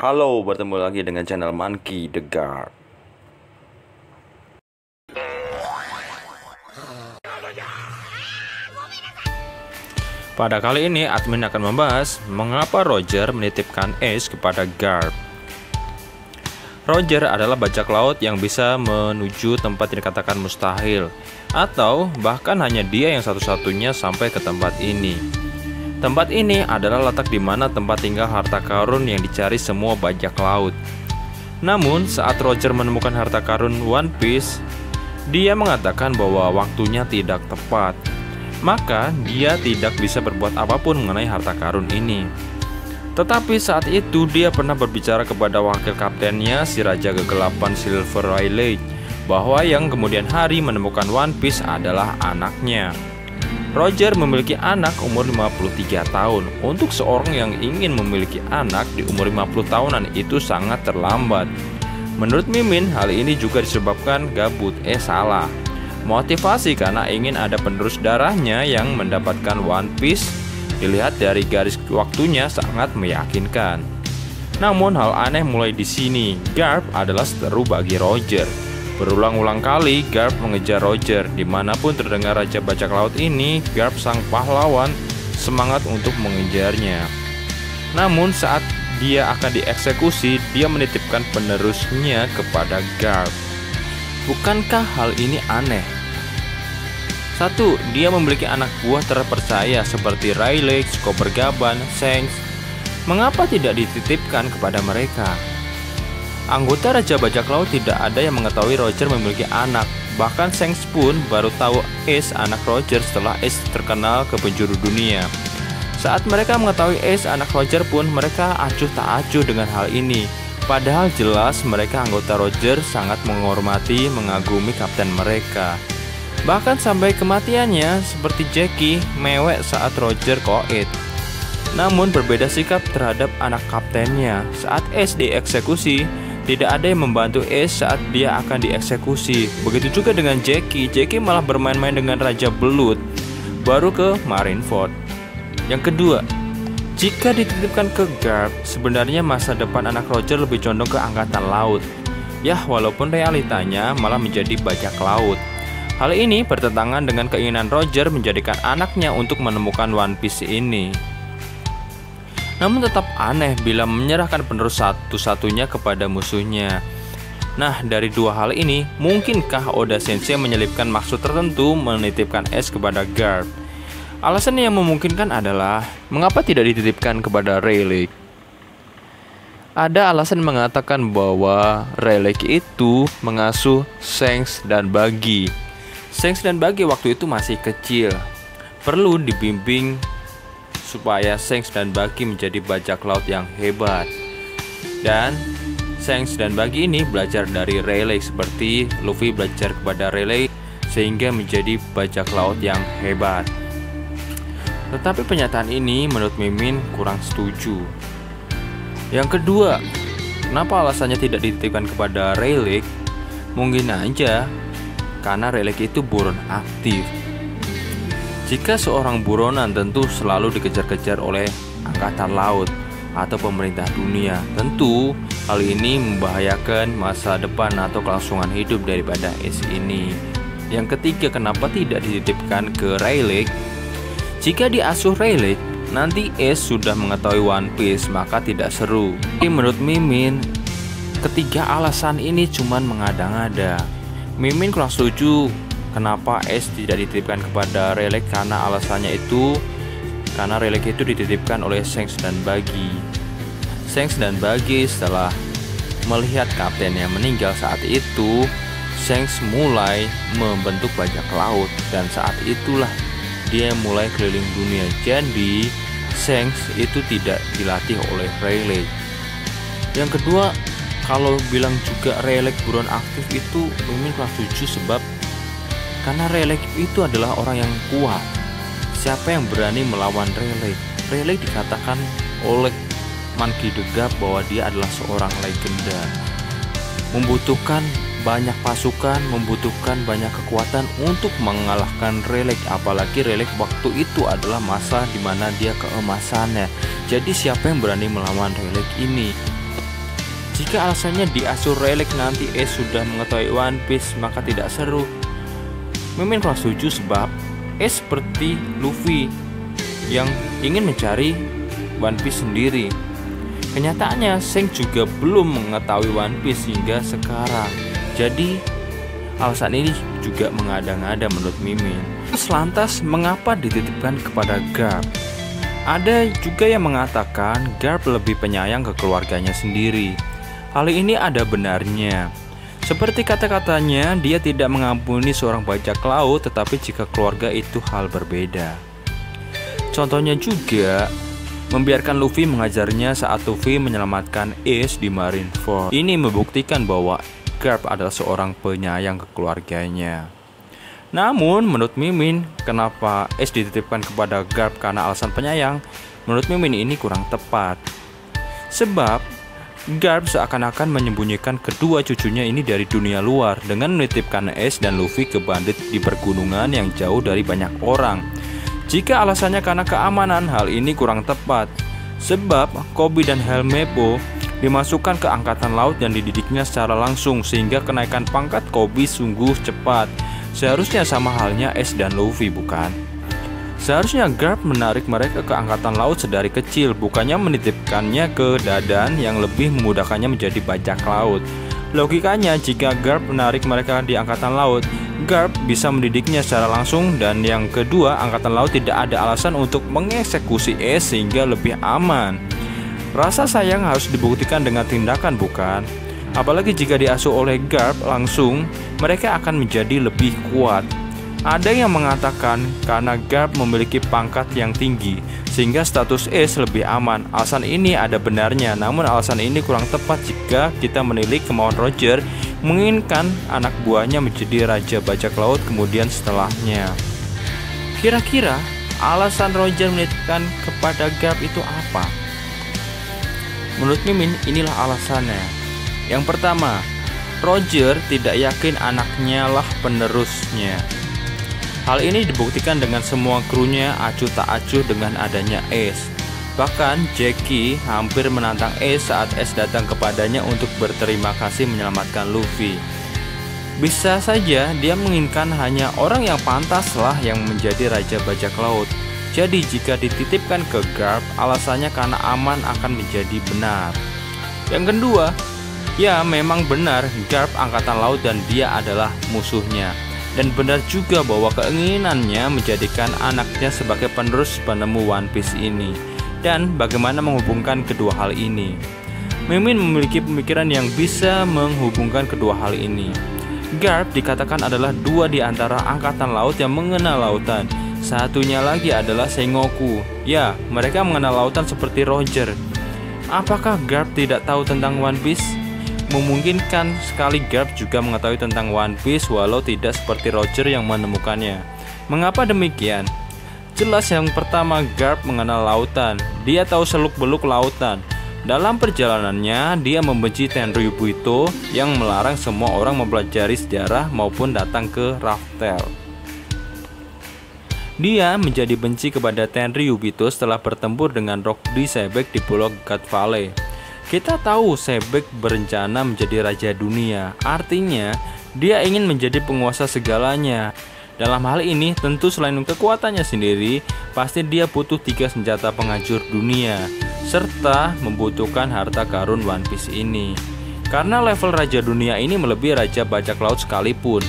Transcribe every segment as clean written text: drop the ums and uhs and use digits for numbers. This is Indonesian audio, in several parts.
Halo, bertemu lagi dengan channel Monkey the Guard. Pada kali ini admin akan membahas mengapa Roger menitipkan Ace kepada Garp. Roger adalah bajak laut yang bisa menuju tempat yang dikatakan mustahil, atau bahkan hanya dia yang satu-satunya sampai ke tempat ini. Tempat ini adalah letak di mana tempat tinggal harta karun yang dicari semua bajak laut. Namun saat Roger menemukan harta karun One Piece, dia mengatakan bahwa waktunya tidak tepat. Maka dia tidak bisa berbuat apapun mengenai harta karun ini. Tetapi saat itu dia pernah berbicara kepada wakil kaptennya, si Raja Kegelapan Silver Rayleigh, bahwa yang kemudian hari menemukan One Piece adalah anaknya. Roger memiliki anak umur 53 tahun. Untuk seorang yang ingin memiliki anak di umur 50 tahunan itu sangat terlambat. Menurut Mimin, hal ini juga disebabkan gabut. Salah. Motivasi karena ingin ada penerus darahnya yang mendapatkan One Piece. Dilihat dari garis waktunya sangat meyakinkan. Namun hal aneh mulai di sini. Garp adalah seteru bagi Roger. Berulang-ulang kali Garp mengejar Roger. Dimanapun terdengar raja bajak laut ini, Garp sang pahlawan semangat untuk mengejarnya. Namun saat dia akan dieksekusi, dia menitipkan penerusnya kepada Garp. Bukankah hal ini aneh? 1. Dia memiliki anak buah terpercaya seperti Rayleigh, Copper Gaban, Shanks. Mengapa tidak dititipkan kepada mereka? Anggota Raja Bajak Laut tidak ada yang mengetahui Roger memiliki anak. Bahkan Shanks pun baru tahu Ace anak Roger setelah Ace terkenal ke penjuru dunia. Saat mereka mengetahui Ace anak Roger pun mereka acuh tak acuh dengan hal ini. Padahal jelas mereka anggota Roger sangat menghormati, mengagumi kapten mereka. Bahkan sampai kematiannya seperti Jackie mewek saat Roger koit. Namun berbeda sikap terhadap anak kaptennya. Saat Ace dieksekusi, tidak ada yang membantu Ace saat dia akan dieksekusi. Begitu juga dengan Jackie. Jackie malah bermain-main dengan Raja Belut, baru ke Marineford. Yang kedua, jika dititipkan ke Garp, sebenarnya masa depan anak Roger lebih condong ke angkatan laut. Yah, walaupun realitanya malah menjadi bajak laut. Hal ini bertentangan dengan keinginan Roger menjadikan anaknya untuk menemukan One Piece ini. Namun tetap aneh bila menyerahkan penerus satu-satunya kepada musuhnya. Nah, dari dua hal ini, mungkinkah Oda Sensei menyelipkan maksud tertentu menitipkan Ace kepada Garp? Alasan yang memungkinkan adalah mengapa tidak dititipkan kepada Rayleigh. Ada alasan mengatakan bahwa Rayleigh itu mengasuh Shanks dan Buggy. Shanks dan Buggy waktu itu masih kecil, perlu dibimbing supaya Shanks dan Buggy menjadi bajak laut yang hebat. Dan Shanks dan Buggy ini belajar dari Rayleigh seperti Luffy belajar kepada Rayleigh sehingga menjadi bajak laut yang hebat. Tetapi pernyataan ini menurut Mimin kurang setuju. Yang kedua, kenapa alasannya tidak dititipkan kepada Rayleigh? Mungkin aja karena Rayleigh itu buron aktif. Jika seorang buronan tentu selalu dikejar-kejar oleh angkatan laut atau pemerintah dunia. Tentu hal ini membahayakan masa depan atau kelangsungan hidup daripada Ace ini. Yang ketiga, kenapa tidak dititipkan ke Rayleigh? Jika diasuh Rayleigh, nanti Ace sudah mengetahui One Piece, maka tidak seru. Tapi menurut Mimin, ketiga alasan ini cuma mengada-ngada. Mimin kurang setuju kenapa Ace tidak dititipkan kepada Rayleigh karena alasannya itu karena Rayleigh itu dititipkan oleh Shanks dan Buggy. Shanks dan Buggy setelah melihat kaptennya meninggal saat itu, Shanks mulai membentuk bajak laut dan saat itulah dia mulai keliling dunia. Jadi Shanks itu tidak dilatih oleh Rayleigh. Yang kedua, kalau bilang juga Rayleigh buron aktif itu Mimin kurang setuju sebab karena Rayleigh itu adalah orang yang kuat. Siapa yang berani melawan Rayleigh? Rayleigh dikatakan oleh Monkey the Guard bahwa dia adalah seorang legenda. Membutuhkan banyak pasukan, membutuhkan banyak kekuatan untuk mengalahkan Rayleigh. Apalagi Rayleigh waktu itu adalah masa dimana dia keemasannya. Jadi siapa yang berani melawan Rayleigh ini? Jika alasannya diasuh relik nanti Ace sudah mengetahui One Piece, maka tidak seru. Mimin kurang setuju sebab Ace seperti Luffy yang ingin mencari One Piece sendiri. Kenyataannya Shanks juga belum mengetahui One Piece hingga sekarang. Jadi alasan ini juga mengada-ngada menurut Mimin. Terus lantas mengapa dititipkan kepada Garp? Ada juga yang mengatakan Garp lebih penyayang ke keluarganya sendiri. Hal ini ada benarnya. Seperti kata-katanya, dia tidak mengampuni seorang bajak laut, tetapi jika keluarga itu hal berbeda. Contohnya juga membiarkan Luffy mengajarnya saat Luffy menyelamatkan Ace di Marineford. Ini membuktikan bahwa Garp adalah seorang penyayang ke keluarganya. Namun menurut Mimin, kenapa Ace dititipkan kepada Garp karena alasan penyayang? Menurut Mimin ini kurang tepat. Sebab Garp seakan-akan menyembunyikan kedua cucunya ini dari dunia luar dengan menitipkan Ace dan Luffy ke bandit di pergunungan yang jauh dari banyak orang. Jika alasannya karena keamanan, hal ini kurang tepat. Sebab Koby dan Helmeppo dimasukkan ke angkatan laut dan dididiknya secara langsung, sehingga kenaikan pangkat Koby sungguh cepat. Seharusnya sama halnya Ace dan Luffy, bukan? Seharusnya Garp menarik mereka ke angkatan laut sedari kecil, bukannya menitipkannya ke Dadan yang lebih memudahkannya menjadi bajak laut. Logikanya, jika Garp menarik mereka di angkatan laut, Garp bisa mendidiknya secara langsung, dan yang kedua, angkatan laut tidak ada alasan untuk mengeksekusi Ace sehingga lebih aman. Rasa sayang harus dibuktikan dengan tindakan, bukan? Apalagi jika diasuh oleh Garp langsung, mereka akan menjadi lebih kuat. Ada yang mengatakan karena Garp memiliki pangkat yang tinggi, sehingga status Ace lebih aman. Alasan ini ada benarnya, namun alasan ini kurang tepat jika kita menilik kemauan Roger menginginkan anak buahnya menjadi raja bajak laut kemudian setelahnya. Kira-kira alasan Roger menitipkan kepada Garp itu apa? Menurut Mimin, inilah alasannya. Yang pertama, Roger tidak yakin anaknya lah penerusnya. Hal ini dibuktikan dengan semua krunya acuh tak acuh dengan adanya Ace. Bahkan Jackie hampir menantang Ace saat Ace datang kepadanya untuk berterima kasih menyelamatkan Luffy. Bisa saja dia menginginkan hanya orang yang pantaslah yang menjadi raja bajak laut. Jadi jika dititipkan ke Garp, alasannya karena aman akan menjadi benar. Yang kedua, ya memang benar Garp angkatan laut dan dia adalah musuhnya. Dan benar juga bahwa keinginannya menjadikan anaknya sebagai penerus penemu One Piece ini. Dan bagaimana menghubungkan kedua hal ini? Mimin memiliki pemikiran yang bisa menghubungkan kedua hal ini. Garp dikatakan adalah dua di antara angkatan laut yang mengenal lautan. Satunya lagi adalah Sengoku. Ya, mereka mengenal lautan seperti Roger. Apakah Garp tidak tahu tentang One Piece? Memungkinkan sekali Garp juga mengetahui tentang One Piece walau tidak seperti Roger yang menemukannya. Mengapa demikian? Jelas yang pertama, Garp mengenal lautan. Dia tahu seluk-beluk lautan. Dalam perjalanannya, dia membenci Tenryubito yang melarang semua orang mempelajari sejarah maupun datang ke Raftel. Dia menjadi benci kepada Tenryubito setelah bertempur dengan Rock D. Sebek di Pulau God Valley. Kita tahu Sebek berencana menjadi raja dunia, artinya dia ingin menjadi penguasa segalanya. Dalam hal ini tentu selain kekuatannya sendiri, pasti dia butuh 3 senjata penghancur dunia, serta membutuhkan harta karun One Piece ini. Karena level raja dunia ini melebihi raja bajak laut sekalipun.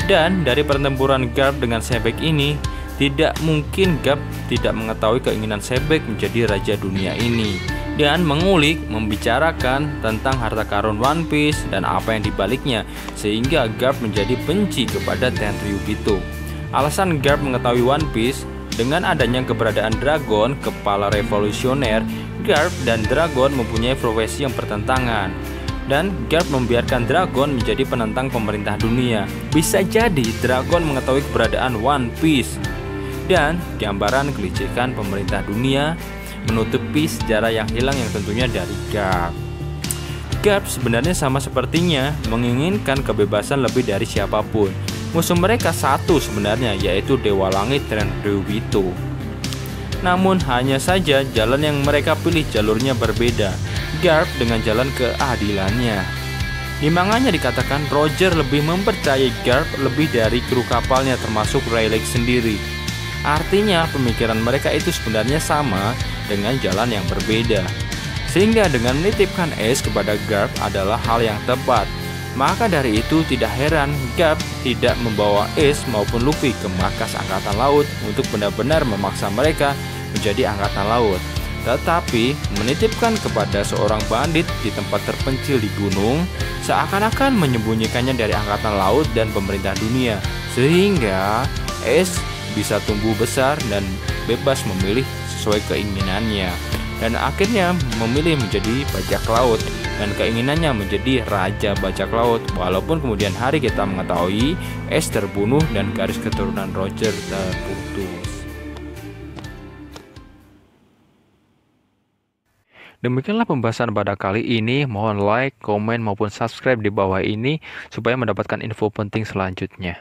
Dan dari pertempuran Garp dengan Sebek ini, tidak mungkin Garp tidak mengetahui keinginan Sebek menjadi raja dunia ini dan mengulik, membicarakan tentang harta karun One Piece dan apa yang dibaliknya, sehingga Garp menjadi benci kepada Tenryubito. Alasan Garp mengetahui One Piece, dengan adanya keberadaan Dragon, kepala revolusioner, Garp dan Dragon mempunyai profesi yang bertentangan. Dan Garp membiarkan Dragon menjadi penentang pemerintah dunia. Bisa jadi Dragon mengetahui keberadaan One Piece. Dan gambaran kelicikan pemerintah dunia menutupi sejarah yang hilang yang tentunya dari Garp. Garp sebenarnya sama sepertinya menginginkan kebebasan lebih dari siapapun. Musuh mereka satu sebenarnya, yaitu Dewa Langit Tenryubito. Namun hanya saja jalan yang mereka pilih jalurnya berbeda. Garp dengan jalan keadilannya. Di manganya dikatakan Roger lebih mempercayai Garp lebih dari kru kapalnya termasuk Rayleigh sendiri. Artinya pemikiran mereka itu sebenarnya sama dengan jalan yang berbeda. Sehingga dengan menitipkan Ace kepada Garp adalah hal yang tepat. Maka dari itu tidak heran Garp tidak membawa Ace maupun Luffy ke markas Angkatan Laut untuk benar-benar memaksa mereka menjadi Angkatan Laut, tetapi menitipkan kepada seorang bandit di tempat terpencil di gunung, seakan-akan menyembunyikannya dari Angkatan Laut dan pemerintah dunia, sehingga Ace bisa tumbuh besar dan bebas memilih sesuai keinginannya, dan akhirnya memilih menjadi bajak laut dan keinginannya menjadi raja bajak laut, walaupun kemudian hari kita mengetahui Ace terbunuh dan garis keturunan Roger terputus. Demikianlah pembahasan pada kali ini. Mohon like, komen, maupun subscribe di bawah ini supaya mendapatkan info penting selanjutnya.